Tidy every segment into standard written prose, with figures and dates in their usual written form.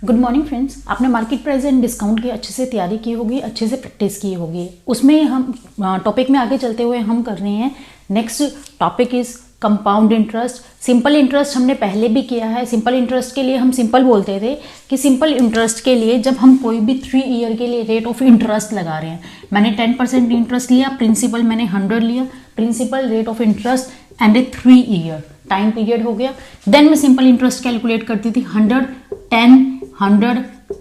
Good morning friends. आपने market price and discount की अच्छे से तैयारी की होगी, अच्छे से प्रैक्टिस की होगी। उसमें हम टॉपिक में आगे चलते हुए हम कर रहे हैं। Next topic is compound interest. Simple interest हमने पहले भी किया है। सिंपल इंटरेस्ट के लिए हम सिंपल बोलते थे कि सिंपल इंटरेस्ट के लिए जब हम कोई भी 3 ईयर के लिए रेट ऑफ इंटरेस्ट लगा रहे हैं, मैंने 10% इंटरेस्ट लिया, प्रिंसिपल मैंने 100 लिया, principal rate of interest and a 3 year time period हो गया। देन मैं सिंपल इंटरेस्ट कैलकुलेट करती थी 100, 10, 100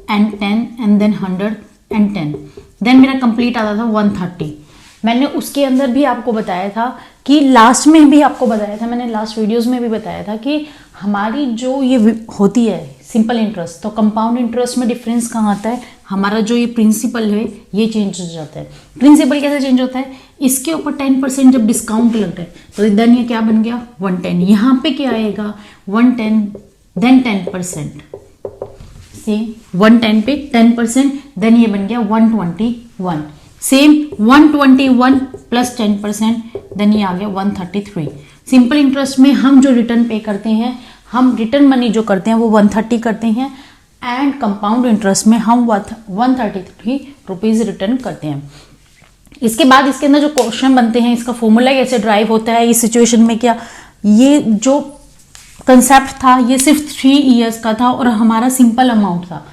and 10 and then 100 and 10। Then मेरा कंप्लीट आता था 130। मैंने उसके अंदर भी आपको बताया था कि लास्ट में भी आपको बताया था, मैंने लास्ट वीडियोस में भी बताया था कि हमारी जो ये होती है सिंपल इंटरेस्ट, तो कंपाउंड इंटरेस्ट में डिफरेंस कहाँ आता है, हमारा जो ये प्रिंसिपल है ये चेंज हो जाता है। प्रिंसिपल कैसे चेंज होता है, इसके ऊपर 10% जब डिस्काउंट लगता है तो देन ये क्या बन गया 110। यहाँ पे क्या आएगा 110 देन 10%, सेम 110 पे 10%, देन ये बन गया 121। सेम 121 प्लस 10%, देन ये आ गया 133। सिंपल इंटरेस्ट में हम जो रिटर्न पे करते हैं, हम रिटर्न मनी जो करते हैं वो 130 करते हैं, एंड कंपाउंड इंटरेस्ट में हम 133 रुपीज रिटर्न करते हैं। इसके बाद इसके अंदर जो क्वेश्चन बनते हैं, इसका फॉर्मूला कैसे ड्राइव होता है इस सिचुएशन में, क्या ये जो कंसेप्ट था ये सिर्फ 3 ईयर्स का था और हमारा सिंपल अमाउंट था।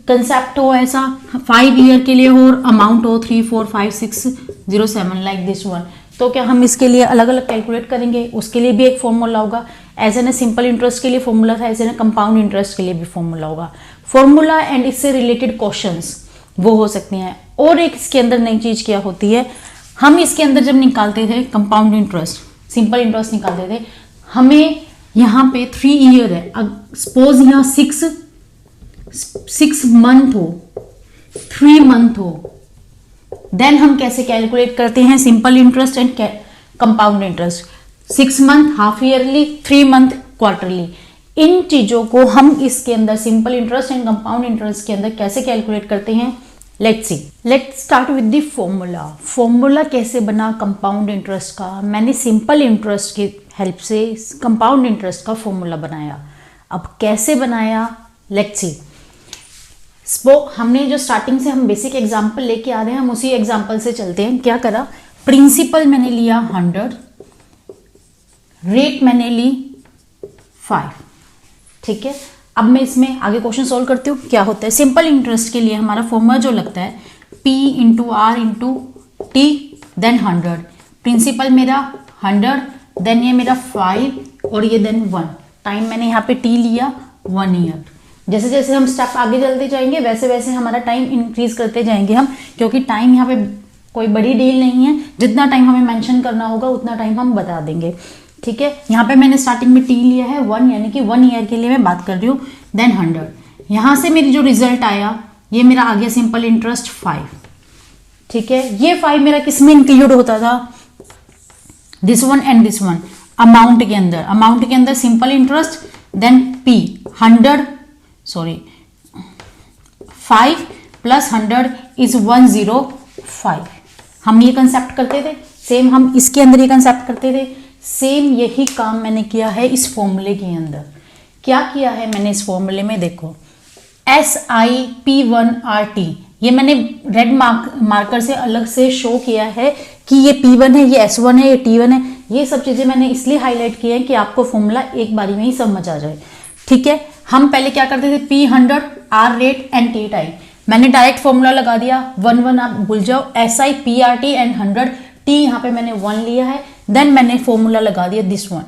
कंसेप्ट हो ऐसा 5 ईयर के लिए हो और अमाउंट हो 3, 4, 5, 6, 0, 7 लाइक दिस वन, तो क्या हम इसके लिए अलग अलग कैलकुलेट करेंगे, उसके लिए भी एक फॉर्मूला होगा। ऐसे ना सिंपल इंटरेस्ट के लिए फॉर्मूला था, ऐसे ना कंपाउंड इंटरेस्ट के लिए भी फॉर्मूला होगा। फॉर्मूला एंड इससे रिलेटेड क्वेश्चंस वो हो सकते हैं। और एक इसके अंदर नई चीज क्या होती है, हम इसके अंदर जब निकालते थे कंपाउंड इंटरेस्ट, सिंपल इंटरेस्ट निकालते थे, हमें यहाँ पे 3 ईयर है, सपोज यहाँ 6 मंथ हो, 3 मंथ हो, देन हम कैसे कैलकुलेट करते हैं simple interest and compound interest. 6 month half yearly, 3 month quarterly. इन चीजों को हम इसके अंदर simple interest and compound interest के अंदर कैसे कैलकुलेट करते हैं, let's see. Let's start with the formula. Formula कैसे बना कंपाउंड इंटरेस्ट का, मैंने सिंपल इंटरेस्ट की हेल्प से कंपाउंड इंटरेस्ट का फॉर्मूला बनाया। अब कैसे बनाया, लेट्स सी। हमने जो स्टार्टिंग से हम बेसिक एग्जांपल लेके आ रहे हैं, हम उसी एग्जांपल से चलते हैं। क्या करा, प्रिंसिपल मैंने लिया 100, रेट मैंने ली 5, ठीक है। अब मैं इसमें आगे क्वेश्चन सॉल्व करती हूँ। क्या होता है सिंपल इंटरेस्ट के लिए हमारा फॉर्मूला जो लगता है P into R into T then 100। Principal मेरा 100, देन ये मेरा 5 और ये देन 1। टाइम मैंने यहाँ पे T लिया 1 ईयर। जैसे जैसे हम स्टेप आगे चलते जाएंगे वैसे वैसे हमारा टाइम इंक्रीज करते जाएंगे हम, क्योंकि टाइम यहाँ पे कोई बड़ी डील नहीं है। जितना टाइम हमें मेंशन करना होगा उतना टाइम हम बता देंगे, ठीक है। यहाँ पे मैंने स्टार्टिंग में T लिया है 1, यानी कि 1 ईयर के लिए मैं बात कर रही हूँ, देन 100। यहाँ से मेरी जो रिजल्ट आया ये मेरा आ गया सिंपल इंटरेस्ट 5, ठीक है। ये 5 मेरा किसमें इंक्लूड होता था, this one and this one, amount के अंदर। अमाउंट के अंदर सिंपल इंटरेस्ट, देन P 5 प्लस 100 इज 105। हम ये कंसेप्ट करते थे, सेम हम इसके अंदर ये कंसेप्ट करते थे। सेम यही काम मैंने किया है इस फॉर्मूले के अंदर। क्या किया है मैंने इस फॉर्मूले में, देखो SIP1RT, ये मैंने रेड मार्कर से अलग से शो किया है कि ये P1 है, ये S1 है, ये T1 है। ये सब चीजें मैंने इसलिए हाईलाइट की है कि आपको फॉर्मूला एक बारी में ही समझ आ जाए, ठीक है। हम पहले क्या करते थे, P100 R rate and T time, मैंने डायरेक्ट फॉर्मूला लगा दिया 1 आप भूल जाओ, SIPRT एंड 100 T, यहाँ पे मैंने 1 लिया है, देन मैंने फॉर्मूला लगा दिया दिस वन,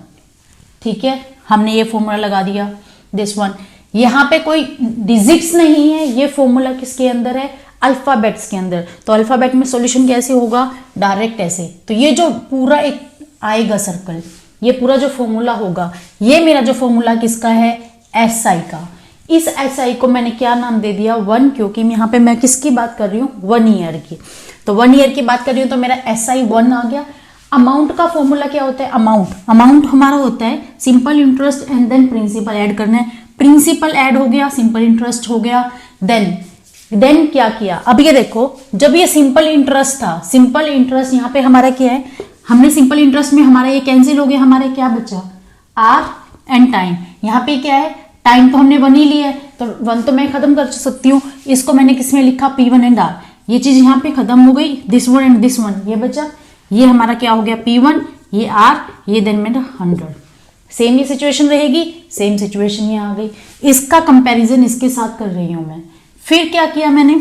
ठीक है। हमने ये फॉर्मूला लगा दिया दिस वन। यहाँ पे कोई डिजिट्स नहीं है, ये फॉर्मूला किसके अंदर है, अल्फाबेट्स के अंदर। तो अल्फाबेट में सॉल्यूशन कैसे होगा, डायरेक्ट ऐसे। तो ये जो पूरा एक आएगा सर्कल, ये पूरा जो फॉर्मूला होगा, ये मेरा जो फॉर्मूला किसका है, SI का। इस SI को मैंने क्या नाम दे दिया 1, क्योंकि यहाँ पे मैं किसकी बात कर रही हूँ, 1 ईयर की। तो 1 ईयर की बात कर रही हूँ तो मेरा SI 1 आ गया। अमाउंट का फॉर्मूला क्या होता है, अमाउंट हमारा होता है simple interest and then principal add करना है। प्रिंसिपल ऐड हो गया, सिंपल इंटरेस्ट हो गया, देन क्या किया। अब ये देखो, जब ये सिंपल इंटरेस्ट था, सिंपल इंटरेस्ट यहाँ पे हमारा क्या है, हमने सिंपल इंटरेस्ट में हमारा ये कैंसिल हो गया, हमारा क्या बचा, R एंड टाइम। यहाँ पे क्या है टाइम तो हमने 1 ही लिया है, तो 1 तो मैं खत्म कर सकती हूँ। इसको मैंने किस में लिखा, P1 एंड R। ये चीज यहाँ पे खत्म हो गई, this one and this one ये बचा। ये हमारा क्या हो गया, P1, ये R, ये देन मेरा 100। सेम ये सिचुएशन रहेगी, सेम सिचुएशन ये आ गई। इसका कंपैरिजन इसके साथ कर रही हूं मैं। फिर क्या किया मैंने,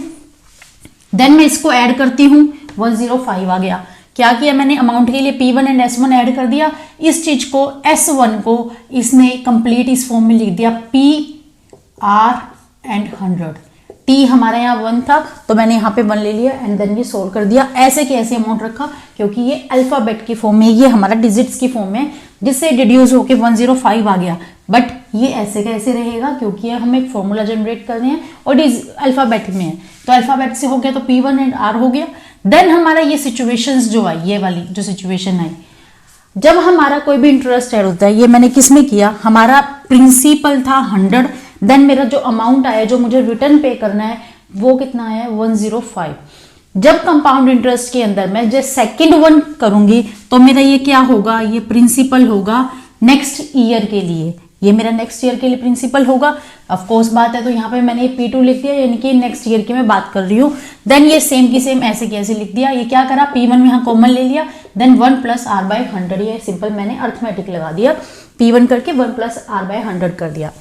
देन मैं इसको ऐड करती हूँ, 105 आ गया। क्या किया मैंने, अमाउंट के लिए P1 एंड S1 ऐड कर दिया। इस चीज को S1 को इसने कंप्लीट इस फॉर्म में लिख दिया, P R एंड 100। T हमारा यहाँ 1 था तो मैंने यहाँ पे 1 ले लिया एंड देन ये सोल्व कर दिया। ऐसे के ऐसे अमाउंट रखा क्योंकि ये अल्फाबेट की फॉर्म में, ये हमारा डिजिट्स की फॉर्म में, जिससे डिड्यूस होके 105 आ गया। बट ये ऐसे का ऐसे रहेगा क्योंकि हम एक फॉर्मूला जनरेट कर रहे हैं और अल्फाबेट में है, तो अल्फाबेट से हो गया तो P1 एंड R हो गया। देन हमारा ये सिचुएशंस जो आई, ये वाली जो सिचुएशन आई, जब हमारा कोई भी इंटरेस्ट ऐड होता है, ये मैंने किस में किया, हमारा प्रिंसिपल था 100, देन मेरा जो अमाउंट आया जो मुझे रिटर्न पे करना है वो कितना आया, 105। जब कंपाउंड इंटरेस्ट के अंदर मैं जो सेकंड वन करूंगी तो मेरा ये क्या होगा, ये प्रिंसिपल होगा नेक्स्ट ईयर के लिए, ये मेरा नेक्स्ट ईयर के लिए प्रिंसिपल होगा। ऑफ कोर्स बात है तो यहाँ पे मैंने P2 लिख दिया, यानी कि नेक्स्ट ईयर की मैं बात कर रही हूँ। देन ये सेम की सेम ऐसे कैसे लिख दिया, ये क्या करा, P1 यहाँ कॉमन ले लिया, देन 1 + R/100, ये सिंपल मैंने अर्थमेटिक लगा दिया, P1 करके 1 + R/100 कर दिया।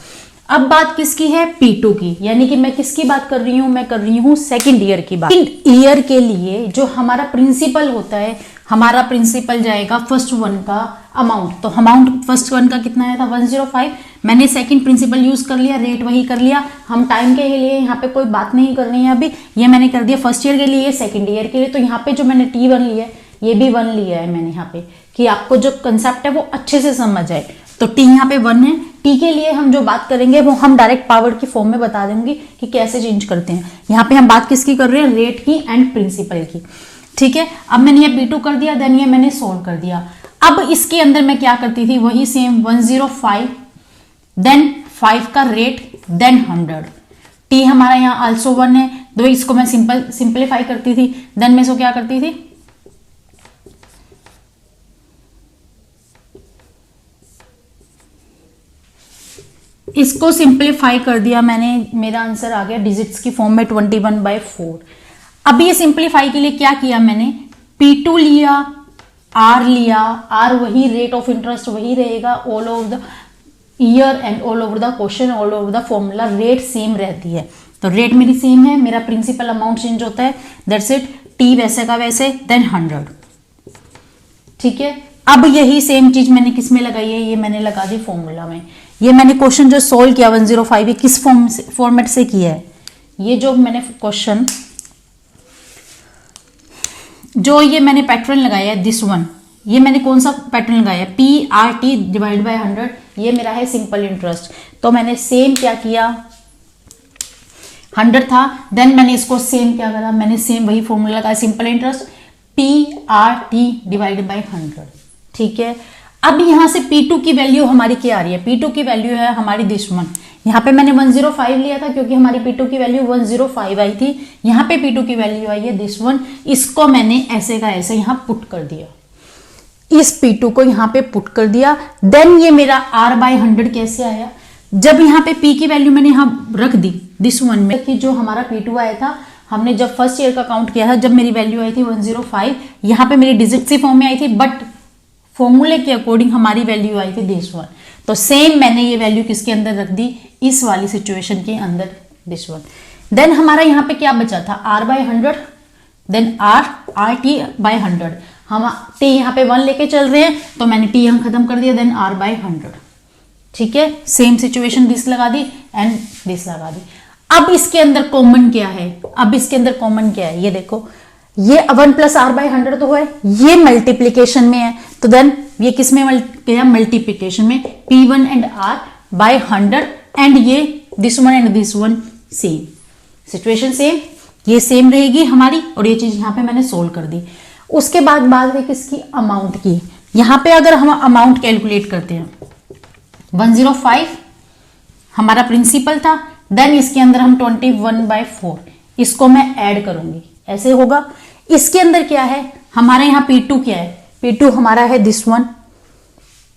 अब बात किसकी है, P2 की, यानी कि मैं किसकी बात कर रही हूँ, मैं कर रही हूँ सेकेंड ईयर की बात। सेकेंड ईयर के लिए जो हमारा प्रिंसिपल होता है, हमारा प्रिंसिपल जाएगा फर्स्ट वन का अमाउंट, तो अमाउंट फर्स्ट वन का कितना आया था, 105। मैंने सेकंड प्रिंसिपल यूज कर लिया, रेट वही कर लिया। हम टाइम के लिए यहाँ पे कोई बात नहीं करनी है अभी, ये मैंने कर दिया फर्स्ट ईयर के लिए, सेकंड ईयर के लिए। तो यहाँ पे जो मैंने T1 लिया है, ये भी 1 लिया है मैंने यहाँ पे, कि आपको जो कंसेप्ट है वो अच्छे से समझ आए। तो T यहाँ पे 1 है। T के लिए हम जो बात करेंगे वो हम डायरेक्ट पावर की फॉर्म में बता देंगे कि कैसे चेंज करते हैं। यहाँ पे हम बात किसकी कर रहे हैं, रेट की एंड प्रिंसिपल की, ठीक है। अब मैंने ये P2 कर दिया, देन ये मैंने सोल्व कर दिया। अब इसके अंदर मैं क्या करती थी, वही सेम 105, देन 5 का रेट, देन 100। T हमारा यहाँ आल्सो 1 है, तो इसको मैं सिंपलीफाई करती थी। देन मैं इसको क्या करती थी, इसको सिंपलीफाई कर दिया मैंने, मेरा आंसर आ गया डिजिट्स की फॉर्म में 21/4। अब ये सिंपलीफाई के लिए क्या किया मैंने, P2 लिया, R लिया, R वही रेट ऑफ इंटरेस्ट वही रहेगा all over the year and all over the question, all over the formula, rate same रहती है। तो रेट मेरी सेम है, मेरा प्रिंसिपल अमाउंट चेंज होता है, दैट्स इट। T वैसे का वैसे, देन 100, ठीक है। अब यही सेम चीज मैंने किस में लगाई है, ये मैंने लगा दी फॉर्मूला में। ये मैंने क्वेश्चन जो सोल्व किया 105, ये किस फॉर्मेट से किया है, ये जो मैंने क्वेश्चन जो ये मैंने पैटर्न लगाया है, दिस वन, ये मैंने कौन सा पैटर्न लगाया है, PRT डिवाइड बाय 100, ये मेरा है सिंपल इंटरेस्ट। तो मैंने सेम क्या किया, 100 था, देन मैंने इसको सेम क्या करा, मैंने सेम वही फॉर्मूला लगाया, simple interest PRT divide by 100, ठीक है। अब यहां से P2 की वैल्यू हमारी क्या आ रही है, P2 की वैल्यू है हमारी दिस वन। यहाँ पे मैंने 105 लिया था क्योंकि हमारी P2 की वैल्यू 105 आई थी। यहाँ पे P2 की वैल्यू आई है दिस वन, इसको मैंने ऐसे का ऐसे यहाँ पुट कर दिया, इस P2 को यहाँ पे पुट कर दिया। देन ये मेरा R/100 कैसे आया, जब यहाँ पे P की वैल्यू मैंने यहाँ रख दी दिस वन में, कि जो हमारा P2 आया था, हमने जब फर्स्ट ईयर का काउंट किया था, जब मेरी वैल्यू आई थी 105, यहाँ पे मेरी डिजिट सी फॉर्म में आई थी, बट फॉर्मूले के अकॉर्डिंग हमारी वैल्यू आई थी दिस वन। तो सेम मैंने ये वैल्यू किसके अंदर रख दी, इस वाली सिचुएशन के अंदर, दिस वन। देन हमारा यहाँ पे क्या बचा था, R/100, देन RT/100। हम T यहाँ पे 1 लेके चल रहे हैं तो मैंने T यहाँ खत्म कर दिया, देन R/100, ठीक है। सेम सिचुएशन दिस लगा दी एंड दिस लगा दी। अब इसके अंदर कॉमन क्या है, अब इसके अंदर कॉमन क्या है, ये देखो, ये 1 + R/100 तो है, ये मल्टीप्लीकेशन में है, तो देन ये किस में मल्टीप्लीकेशन में, P1 एंड R/100, एंड ये this one and this one same situation, same ये सेम रहेगी हमारी, और ये चीज यहाँ पे मैंने सोल्व कर दी। उसके बाद बात है किसकी, अमाउंट की। यहाँ पे अगर हम अमाउंट कैलकुलेट करते हैं, 105 हमारा प्रिंसिपल था, देन इसके अंदर हम 21/4, इसको मैं ऐड करूंगी, ऐसे होगा। इसके अंदर क्या है हमारे यहाँ P2 क्या है, P2 हमारा है दिस वन,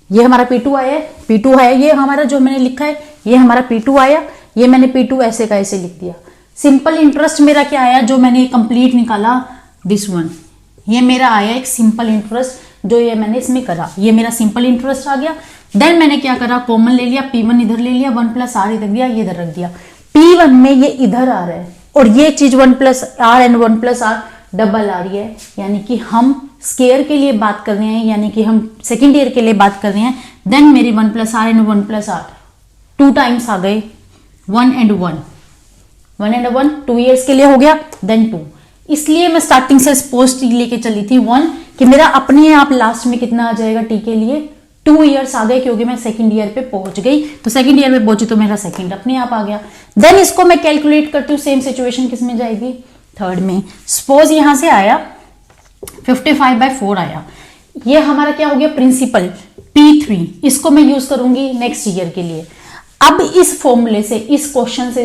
ये हमारा P2 आया है, P2 है ये हमारा जो मैंने लिखा है, ये हमारा P2 आया, ये मैंने P2 ऐसे का ऐसे लिख दिया। सिंपल इंटरेस्ट मेरा क्या आया जो मैंने कंप्लीट निकाला, दिस वन, ये मेरा आया एक सिंपल इंटरेस्ट जो ये मैंने इसमें करा, ये मेरा सिंपल इंटरेस्ट आ गया। देन मैंने क्या करा, कॉमन ले लिया, P1 इधर ले लिया, 1 प्लस आर इधर दिया, ये इधर रख दिया। P1 में ये इधर आ रहा है और ये चीज 1 plus R and 1 plus R double आ रही है, यानी कि हम स्केयर के लिए बात कर रहे हैं, यानी कि हम सेकेंड ईयर के लिए बात कर रहे हैं। देन मेरी 1 plus R and 1 plus R 2 times आ गए, 1 एंड 1 2 ईयर्स के लिए हो गया, देन 2। इसलिए मैं स्टार्टिंग से पोस्ट लेके चली थी 1 कि मेरा अपने आप लास्ट में कितना आ जाएगा टी के लिए 2 ईयर्स आ गए, क्योंकि मैं सेकंड ईयर पे पहुंच गई। तो सेकंड ईयर पे पहुंची तो मेरा सेकंड अपने आप आ गया। देन इसको मैं कैलकुलेट करती हूँ, सेम सिचुएशन किस में जाएगी, थर्ड में। सपोज यहां से आया 55/4 आया, ये हमारा क्या हो गया, प्रिंसिपल P3, इसको मैं यूज करूंगी नेक्स्ट ईयर के लिए। अब इस फॉर्मूले से, इस क्वेश्चन से,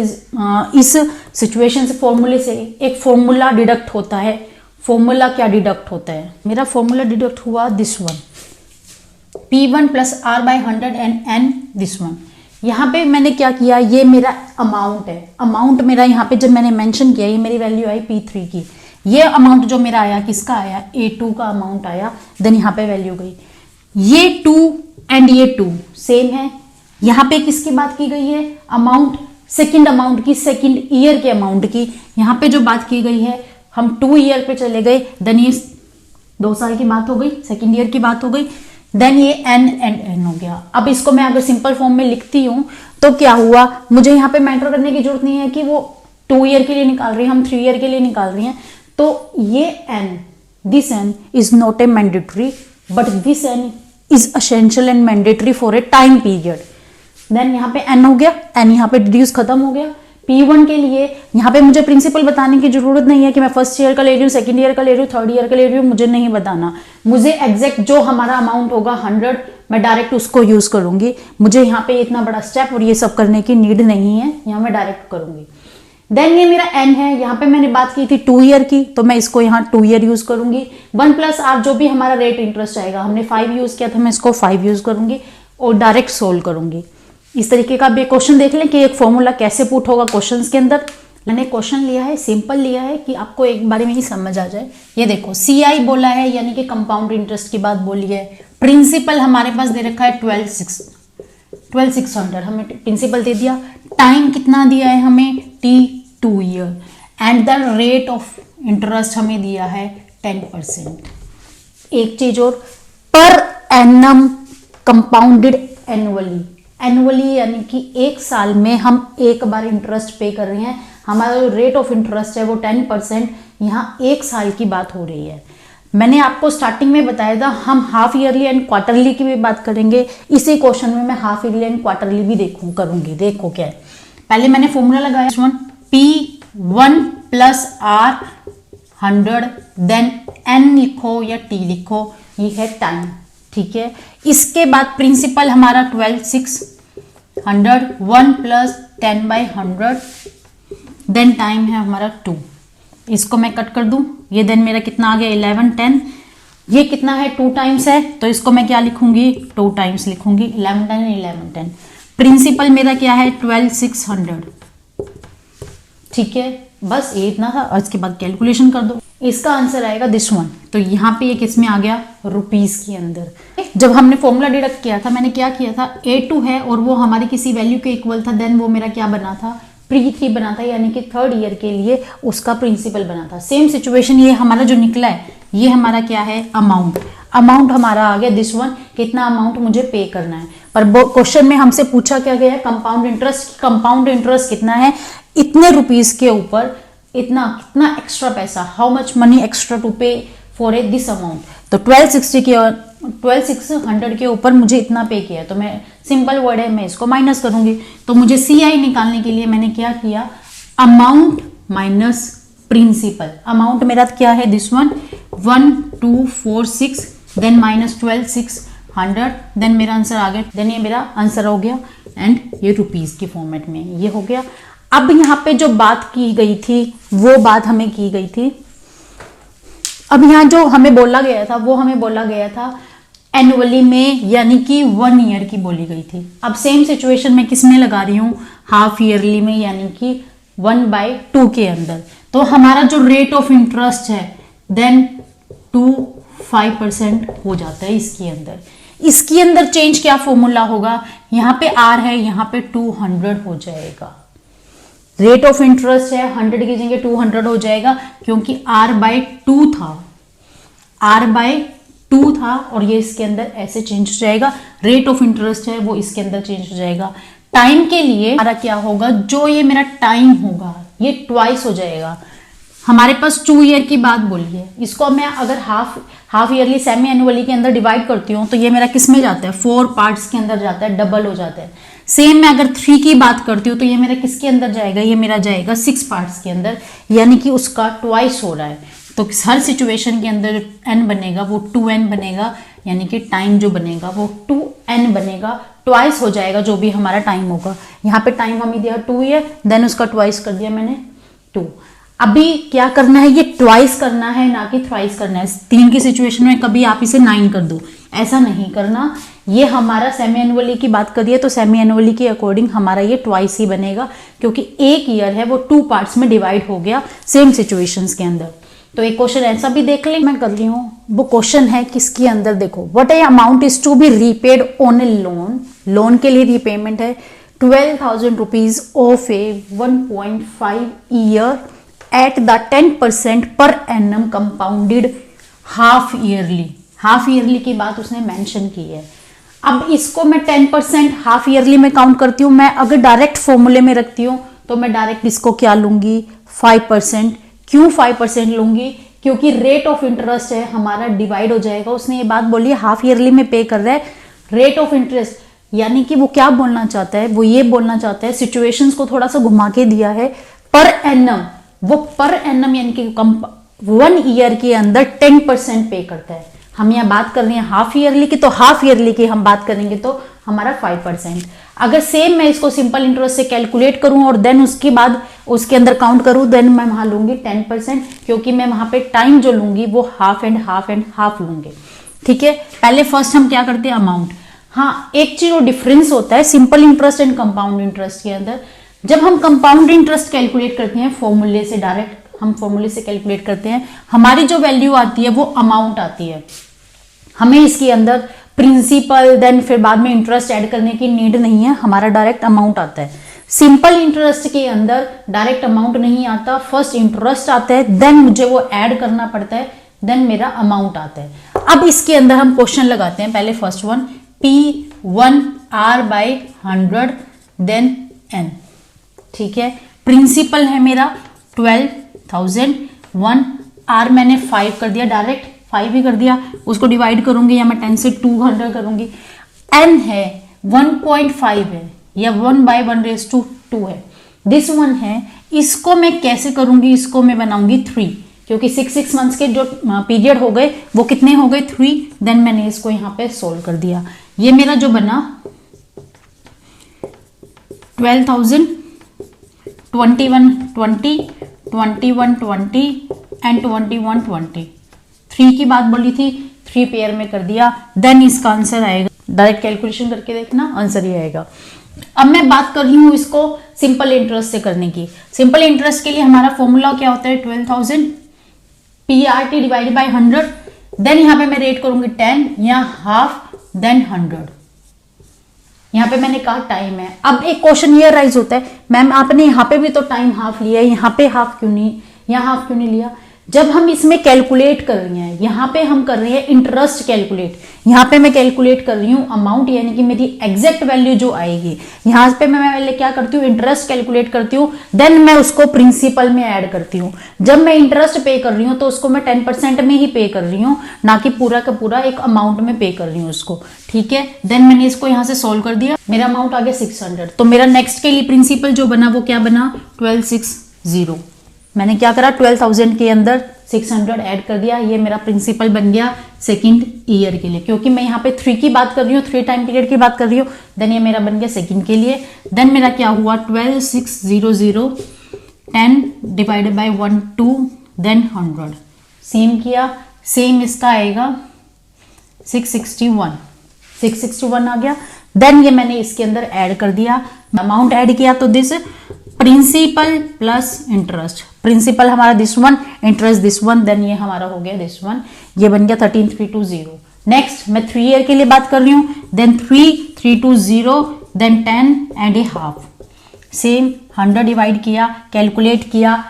इस सिचुएशन से, फॉर्मूले से एक फॉर्मूला डिडक्ट होता है। फॉर्मूला क्या डिडक्ट होता है, मेरा फॉर्मूला डिडक्ट हुआ this one, P1 plus R by 100 and N this one. यहाँ पे मैंने क्या किया, ये मेरा अमाउंट है, अमाउंट मेरा यहाँ पे जब मैंने मेंशन किया, ये मेरी वैल्यू आई P3 की। ये अमाउंट जो मेरा आया किसका आया, A2 का अमाउंट आया। देन यहाँ पे वैल्यू गई, ये 2 एंड ये 2 सेम है। यहाँ पे किसकी बात की गई है, अमाउंट, सेकंड अमाउंट की, सेकंड ईयर के अमाउंट की। यहाँ पे जो बात की गई है, हम 2 ईयर पे चले गए, देन ये 2 साल की बात हो गई, सेकंड ईयर की बात हो गई। देन ये n एंड n हो गया। अब इसको मैं अगर सिंपल फॉर्म में लिखती हूं तो क्या हुआ, मुझे यहाँ पे मैटर करने की जरूरत नहीं है कि वो 2 ईयर के लिए निकाल रही है, हम 3 ईयर के लिए निकाल रही हैं। तो ये n, this n is not a mandatory, but this n is essential and mandatory for a time period. Then यहाँ पे n हो गया, n यहाँ पे डिड्यूस खत्म हो गया। P1 के लिए यहाँ पे मुझे प्रिंसिपल बताने की जरूरत नहीं है कि मैं फर्स्ट ईयर का ले रही हूँ, सेकंड ईयर का ले रही हूँ, थर्ड ईयर का ले रही हूँ, मुझे नहीं बताना। मुझे एग्जैक्ट जो हमारा अमाउंट होगा 100, मैं डायरेक्ट उसको यूज करूंगी। मुझे यहाँ पे इतना बड़ा स्टेप और ये सब करने की नीड नहीं है, यहाँ मैं डायरेक्ट करूंगी। देन ये मेरा n है, यहाँ पे मैंने बात की थी 2 ईयर की, तो मैं इसको यहाँ 2 ईयर यूज करूंगी। 1 प्लस आर जो भी हमारा रेट इंटरेस्ट आएगा, हमने 5 यूज किया था, मैं इसको 5 यूज करूंगी और डायरेक्ट सोल्व करूंगी। इस तरीके का भी क्वेश्चन देख लें कि एक फॉर्मूला कैसे पुट होगा क्वेश्चंस के अंदर। मैंने क्वेश्चन लिया है, सिंपल लिया है कि आपको एक बारे में ही समझ आ जाए। ये देखो CI बोला है, यानी कि कंपाउंड इंटरेस्ट की बात बोली है। प्रिंसिपल हमारे पास दे रखा है 12,600, हमें प्रिंसिपल दे दिया। टाइम कितना दिया है हमें, T 2 year, and the rate of interest हमें दिया है 10%। एक चीज और, पर एनम कंपाउंडेड एनुअली, एनुअली यानी कि एक साल में हम एक बार इंटरेस्ट पे कर रहे हैं। हमारा जो रेट ऑफ इंटरेस्ट है वो 10%, यहाँ एक साल की बात हो रही है। मैंने आपको स्टार्टिंग में बताया था हम हाफ ईयरली एंड क्वार्टरली की भी बात करेंगे। इसी क्वेश्चन में मैं हाफ ईयरली एंड क्वार्टरली भी करूंगी। देखो क्या है, पहले मैंने फॉर्मूला लगाया P1 plus R 100, then N लिखो या T लिखो, ये है टाइम, ठीक है। इसके बाद प्रिंसिपल हमारा 12,600, 1 प्लस 10/100, देन टाइम है हमारा 2। इसको मैं कट कर दूं, ये देन मेरा कितना आ गया 11 10, ये कितना है 2 टाइम्स है, तो इसको मैं क्या लिखूंगी 2 टाइम्स लिखूंगी, 11 10 11 10। प्रिंसिपल मेरा क्या है 12,600, ठीक है। बस ये इतना था, और इसके बाद कैलकुलेशन कर दो, इसका आंसर आएगा दिस वन। तो यहाँ पे ये किस में आ गया, रुपीस के अंदर। जब हमने फॉर्मूला डिडक्ट किया था, मैंने क्या किया था, A2 है और वो हमारी किसी वैल्यू के इक्वल था, देन वो मेरा क्या बना था, P3 बना था, यानी कि थर्ड ईयर के लिए उसका प्रिंसिपल बना था। सेम सिचुएशन ये हमारा जो निकला है, ये हमारा क्या है, अमाउंट। अमाउंट हमारा आ गया दिस वन, कितना अमाउंट मुझे पे करना है। पर क्वेश्चन में हमसे पूछा क्या गया, कंपाउंड इंटरेस्ट। कंपाउंड इंटरेस्ट कितना है, इतने रुपीस के ऊपर इतना, कितना एक्स्ट्रा पैसा, how much money extra to pay for a this amount. तो 12,600 के ऊपर मुझे इतना पे किया, तो मैं सिंपल वर्ड है, मैं इसको माइनस करूंगी। तो मुझे CI निकालने के लिए मैंने क्या किया, अमाउंट माइनस प्रिंसिपल। अमाउंट मेरा क्या है this one, 1246, then minus 12,600, then मेरा आंसर आ गया, देन ये मेरा आंसर हो गया, एंड ये रुपीस के फॉर्मेट में ये हो गया। अब यहाँ पे जो बात की गई थी वो बात हमें की गई थी, अब यहाँ जो हमें बोला गया था वो हमें बोला गया था एनुअली में यानी कि 1 ईयर की बोली गई थी। अब सेम सिचुएशन मैं किस में लगा रही हूँ, हाफ ईयरली में यानी कि 1/2 के अंदर। तो हमारा जो रेट ऑफ इंटरेस्ट है देन 5% हो जाता है इसके अंदर। इसके अंदर चेंज क्या फॉर्मूला होगा, यहाँ पे R है, यहाँ पे 200 हो जाएगा। रेट ऑफ इंटरेस्ट है 100 की जगह 200 हो जाएगा, क्योंकि R/2 था, R/2 था और ये इसके अंदर ऐसे चेंज हो जाएगा। रेट ऑफ इंटरेस्ट है वो इसके अंदर चेंज हो जाएगा। टाइम के लिए हमारा क्या होगा, जो ये मेरा टाइम होगा ये ट्वाइस हो जाएगा। हमारे पास 2 ईयर की बात बोली है, इसको मैं अगर हाफ ईयरली सेमी एनुअली के अंदर डिवाइड करती हूँ तो ये मेरा किस में जाता है, 4 पार्ट्स के अंदर जाता है, डबल हो जाता है। सेम मैं अगर 3 की बात करती हूँ तो ये मेरा किसके अंदर जाएगा, ये मेरा जाएगा 6 पार्ट्स के अंदर, यानी कि उसका ट्वाइस हो रहा है। तो हर सिचुएशन के अंदर जो n बनेगा वो 2n बनेगा, यानी कि टाइम जो बनेगा वो 2n बनेगा, ट्वाइस हो जाएगा जो भी हमारा टाइम होगा। यहाँ पे टाइम हमें दिया 2 ईयर, देन उसका ट्वाइस कर दिया मैंने 2। अभी क्या करना है, ये ट्वाइस करना है ना कि थ्राइस करना है। 3 की सिचुएशन में कभी आप इसे 9 कर दो, ऐसा नहीं करना। ये हमारा सेमी एनुअली की बात करिए तो सेमी एनुअली के अकॉर्डिंग हमारा ये ट्वाइस ही बनेगा, क्योंकि 1 ईयर है वो 2 पार्ट्स में डिवाइड हो गया सेम सिचुएशंस के अंदर। तो एक क्वेश्चन ऐसा भी देख लें, मैं कर रही हूँ। वो क्वेश्चन है किसके अंदर, देखो, what a amount is to be repaid on a loan. Loan के लिए रीपेमेंट है 12,000 rupees of a 1.5 year at the 10% per annum compounded half yearly. Half yearly की बात उसने मेंशन की है। अब इसको मैं 10% हाफ ईयरली में काउंट करती हूँ। मैं अगर डायरेक्ट फॉर्मूले में रखती हूँ तो मैं डायरेक्ट इसको क्या लूंगी, 5%। क्यों 5% लूंगी, क्योंकि रेट ऑफ इंटरेस्ट है हमारा डिवाइड हो जाएगा। उसने ये बात बोली हाफ ईयरली में पे कर रहा है, रेट ऑफ इंटरेस्ट, यानी कि वो क्या बोलना चाहता है, वो ये बोलना चाहता है, सिचुएशंस को थोड़ा सा घुमा के दिया है, पर एनम, वो पर एनम यानी कि 1 ईयर के अंदर 10% पे करता है। हम यहाँ बात कर रहे हैं हाफ ईयरली की, तो हाफ ईयरली की हम बात करेंगे तो हमारा 5%। अगर सेम मैं इसको सिंपल इंटरेस्ट से कैलकुलेट करूं और देन उसके बाद उसके अंदर काउंट करूं, देन मैं वहां लूंगी 10%, क्योंकि मैं वहां पे टाइम जो लूंगी वो हाफ एंड हाफ लूंगी। ठीक है, पहले फर्स्ट हम क्या करते हैं, अमाउंट। हाँ, एक चीज और डिफरेंस होता है simple interest and compound interest के अंदर। जब हम कंपाउंड इंटरेस्ट कैलकुलेट करते हैं फॉर्मूले से, डायरेक्ट हम फॉर्मूले से कैलकुलेट करते हैं, हमारी जो वैल्यू आती है वो अमाउंट आती है। हमें इसके अंदर प्रिंसिपल देन फिर बाद में इंटरेस्ट ऐड करने की नीड नहीं है, हमारा डायरेक्ट अमाउंट आता है। सिंपल इंटरेस्ट के अंदर डायरेक्ट अमाउंट नहीं आता, फर्स्ट इंटरेस्ट आता है, देन मुझे वो ऐड करना पड़ता है, देन मेरा अमाउंट आता है। अब इसके अंदर हम क्वेश्चन लगाते हैं। पहले first one, P1R/100 then n। ठीक है, प्रिंसिपल है मेरा 12,000, 1R मैंने 5 कर दिया, डायरेक्ट 5 ही कर दिया, उसको डिवाइड करूंगी या मैं 10 से 200 करूंगी। n है 1.5 है या 1/1/2 है, दिस वन है। इसको मैं कैसे करूंगी, इसको मैं बनाऊंगी 3, क्योंकि 6 मंथ्स के जो पीरियड हो गए वो कितने हो गए, 3। देन मैंने इसको यहाँ पे सोल्व कर दिया। ये मेरा जो बना 12,000, 2120, 2120 एंड 2120। 3 की बात बोली थी, 3 पेयर में कर दिया, देन इसका आंसर आएगा। डायरेक्ट कैलकुलेशन करके देखना, आंसर ही आएगा। अब मैं बात कर रही हूँ इसको सिंपल इंटरेस्ट से करने की। सिंपल इंटरेस्ट के लिए हमारा फॉर्मूला क्या होता है, 12,000 PRT डिवाइडेड बाय 100, देन यहाँ पे मैं रेट करूंगी 10 या हाफ, देन 100। यहाँ पे मैंने कहा टाइम है। अब एक क्वेश्चन ये राइज होता है, मैम आपने यहाँ पे भी तो टाइम हाफ लिया है, यहाँ पे हाफ क्यों नहीं, यहाँ हाफ क्यों नहीं लिया। जब हम इसमें कैलकुलेट कर रहे हैं, यहाँ पे हम कर रहे हैं इंटरेस्ट कैलकुलेट, यहाँ पे मैं कैलकुलेट कर रही हूँ अमाउंट, यानी कि मेरी एग्जैक्ट वैल्यू जो आएगी। यहाँ पे मैं पहले क्या करती हूँ, इंटरेस्ट कैलकुलेट करती हूँ, देन मैं उसको प्रिंसिपल में ऐड करती हूँ। जब मैं इंटरेस्ट पे कर रही हूँ तो उसको मैं 10% में ही पे कर रही हूँ, ना कि पूरा का पूरा एक अमाउंट में पे कर रही हूँ उसको। ठीक है, देन मैंने इसको यहाँ से सोल्व कर दिया, मेरा अमाउंट आ गया 600। तो मेरा नेक्स्ट के लिए प्रिंसिपल जो बना वो क्या बना, 1260। मैंने क्या करा, 12,000 के अंदर 600 ऐड कर दिया, ये मेरा प्रिंसिपल बन गया सेकंड ईयर के लिए, क्योंकि मैं यहाँ पे 3 की बात कर रही हूँ, 3 टाइम पीरियड की बात कर रही हूँ। देन ये मेरा बन गया सेकंड के लिए। देन मेरा क्या हुआ, 12,600, 10 डिवाइडेड बाय 12, देन 100। सेम किया, सेम इसका आएगा 661 आ गया। देन ये मैंने इसके अंदर ऐड कर दिया, अमाउंट ऐड किया, तो this principal plus interest, principal हमारा this one, interest this one, then ये हमारा हो गया दिस वन, ये बन गया 13,320। नेक्स्ट मैं 3 ईयर के लिए बात कर रही हूं, then 3,320, then 10 and a half, same 100 divide किया, कैलकुलेट किया,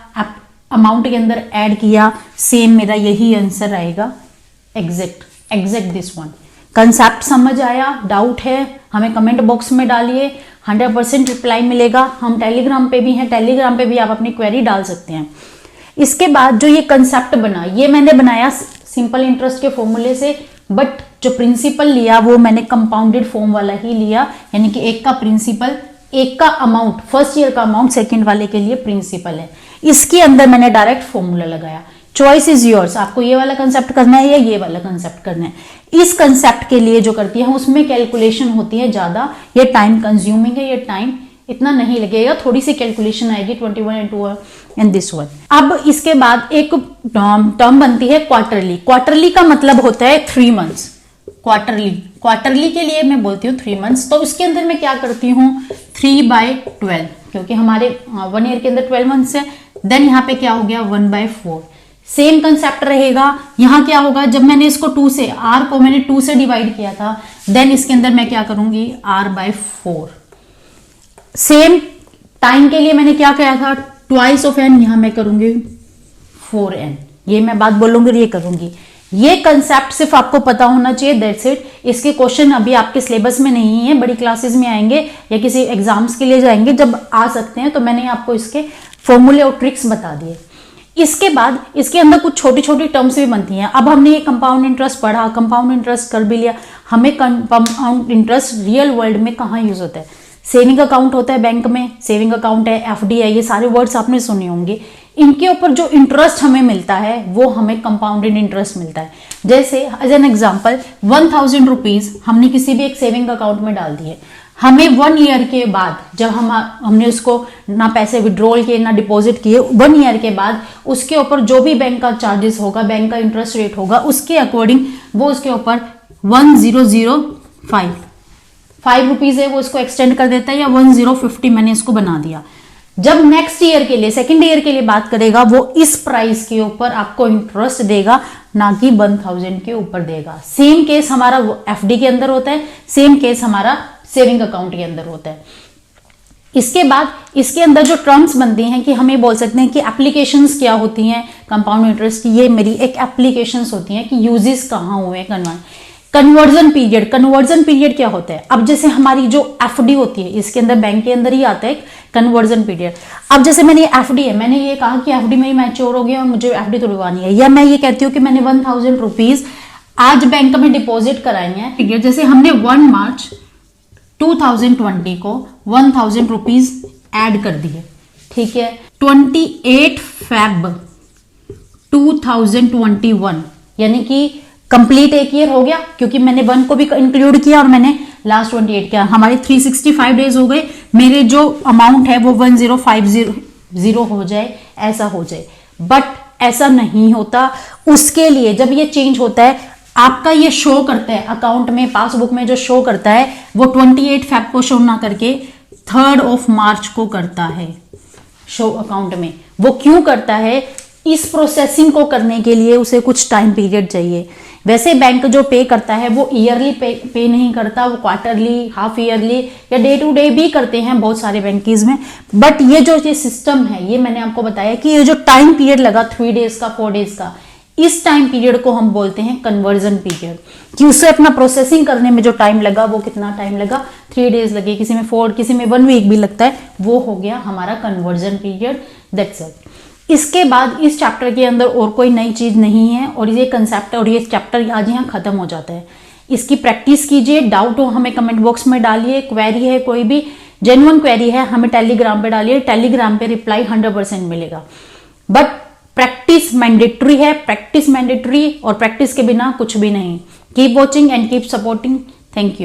अमाउंट के अंदर ऐड किया, सेम मेरा यही आंसर आएगा, एग्जैक्ट दिस वन। कंसेप्ट समझ आया? डाउट है हमें कमेंट बॉक्स में डालिए, 100% रिप्लाई मिलेगा। हम टेलीग्राम पे भी हैं, टेलीग्राम पे भी आप अपनी क्वेरी डाल सकते हैं। इसके बाद जो ये कंसेप्ट बना, ये मैंने बनाया सिंपल इंटरेस्ट के फॉर्मूले से, बट जो प्रिंसिपल लिया वो मैंने कंपाउंडेड फॉर्म वाला ही लिया, यानी कि एक का प्रिंसिपल, एक का अमाउंट, फर्स्ट ईयर का अमाउंट सेकंड वाले के लिए प्रिंसिपल है, इसके अंदर मैंने डायरेक्ट फॉर्मूला लगाया। चॉइस इज योर्स, आपको ये वाला कंसेप्ट करना है या ये वाला कंसेप्ट करना है। इस कंसेप्ट के लिए जो करती है उसमें कैलकुलेशन होती है ज्यादा, ये टाइम कंज्यूमिंग है, ये टाइम इतना नहीं लगेगा, थोड़ी सी कैलकुलेशन आएगी 21 एंड दिस वन। अब इसके बाद एक टर्म बनती है क्वार्टरली। क्वार्टरली का मतलब होता है 3 मंथ्स। क्वार्टरली के लिए मैं बोलती हूँ 3 मंथ्स। तो इसके अंदर मैं क्या करती हूँ, 3/12, क्योंकि हमारे 1 ईयर के अंदर 12 मंथ्स है। देन यहाँ पे क्या हो गया, 1/4। सेम कंसेप्ट रहेगा। यहां क्या होगा, जब मैंने इसको 2 से, r को मैंने 2 से डिवाइड किया था, देन इसके अंदर मैं क्या करूंगी, r/4। सेम टाइम के लिए मैंने क्या किया था, ट्वाइस ऑफ n, यहां मैं करूंगी 4n। ये मैं बात बोलूंगी और ये करूंगी। ये कंसेप्ट सिर्फ आपको पता होना चाहिए, दैट्स इट। इसके क्वेश्चन अभी आपके सिलेबस में नहीं है, बड़ी क्लासेस में आएंगे या किसी एग्जाम्स के लिए जाएंगे, जब आ सकते हैं, तो मैंने आपको इसके फॉर्मूले और ट्रिक्स बता दिए। इसके बाद इसके अंदर कुछ छोटी छोटी टर्म्स भी बनती हैं। अब हमने ये कंपाउंड इंटरेस्ट पढ़ा, कंपाउंड इंटरेस्ट कर भी लिया, हमें कंपाउंड इंटरेस्ट रियल वर्ल्ड में कहाँ यूज होता है। सेविंग अकाउंट होता है बैंक में, सेविंग अकाउंट है, एफडी है, ये सारे वर्ड्स आपने सुने होंगे। इनके ऊपर जो इंटरेस्ट हमें मिलता है वो हमें कंपाउंडेड इंटरेस्ट मिलता है। जैसे एज एन एग्जाम्पल 1000 रुपीज हमने किसी भी एक सेविंग अकाउंट में डाल दिए, हमें 1 ईयर के बाद, जब हमने उसको ना पैसे विड्रॉल किए ना डिपॉजिट किए, 1 ईयर के बाद उसके ऊपर जो भी बैंक का चार्जेस होगा, बैंक का इंटरेस्ट रेट होगा, उसके अकॉर्डिंग वो उसके ऊपर 1005 रुपीज है, वो इसको एक्सटेंड कर देता है, या 1050 मैंने इसको बना दिया। जब नेक्स्ट ईयर के लिए, सेकेंड ईयर के लिए बात करेगा, वो इस प्राइस के ऊपर आपको इंटरेस्ट देगा, ना कि 1000 के ऊपर देगा। सेम केस हमारा एफडी के अंदर होता है, सेम केस हमारा सेविंग अकाउंट के अंदर होता है। इसके बाद इसके अंदर जो टर्म्स बनती हैं कि हमें बोल सकते हैं कि एप्लीकेशंस क्या होती हैं कंपाउंड इंटरेस्ट की, ये मेरी एक एप्लीकेशंस होती हैं कि यूजेस कहाँ हुए हैं। कन्वर्जन पीरियड, कन्वर्जन पीरियड क्या होता है, अब जैसे हमारी जो एफडी होती है, इसके अंदर बैंक के अंदर ही आता है कन्वर्जन पीरियड। अब जैसे मैंने एफडी है, मैंने ये कहा कि एफडी मेरी मैच्योर हो गई और मुझे एफडी तोड़वानी है, या मैं ये कहती हूँ कि मैंने 1000 रुपीज आज बैंक में डिपॉजिट कराई है पीरियड, जैसे हमने 1 मार्च 2020 को 1000 रुपीज ऐड कर दिए, ठीक है। 28 फेब 2021 यानी कि कंप्लीट एक ईयर हो गया, क्योंकि मैंने 1 को भी इंक्लूड किया और मैंने लास्ट 28 किया। हमारे 365 डेज हो गए, मेरे जो अमाउंट है वो 1050 हो जाए, ऐसा हो जाए। बट ऐसा नहीं होता। उसके लिए जब ये चेंज होता है, आपका ये शो करता है अकाउंट में, पासबुक में जो शो करता है वो 28 फेब को शो ना करके 3 मार्च को करता है शो अकाउंट में। वो क्यों करता है, इस प्रोसेसिंग को करने के लिए उसे कुछ टाइम पीरियड चाहिए। वैसे बैंक जो पे करता है वो ईयरली पे नहीं करता, वो क्वार्टरली, हाफ ईयरली या डे टू डे भी करते हैं बहुत सारे बैंकीज में। बट ये जो ये सिस्टम है, ये मैंने आपको बताया कि ये जो टाइम पीरियड लगा 3 डेज का, 4 डेज का, इस टाइम पीरियड को हम बोलते हैं कन्वर्जन पीरियड। कि उसे अपना प्रोसेसिंग करने में जो टाइम लगा, वो कितना टाइम लगा, 3 डेज लगे, किसी में 4, किसी में 1 वीक भी लगता है, वो हो गया हमारा कन्वर्जन पीरियड। That's it. इसके बाद इस चैप्टर के अंदर और कोई नई चीज नहीं है, और ये कंसेप्ट और ये चैप्टर आज यहाँ खत्म हो जाता है। इसकी प्रैक्टिस कीजिए, डाउट हो हमें कमेंट बॉक्स में डालिए, क्वेरी है कोई भी जेन्युइन क्वेरी है हमें टेलीग्राम पे डालिए, टेलीग्राम पे रिप्लाई 100% मिलेगा। बट प्रैक्टिस मैंडेटरी है, प्रैक्टिस मैंडेटरी, और प्रैक्टिस के बिना कुछ भी नहीं। Keep watching and keep supporting. Thank you.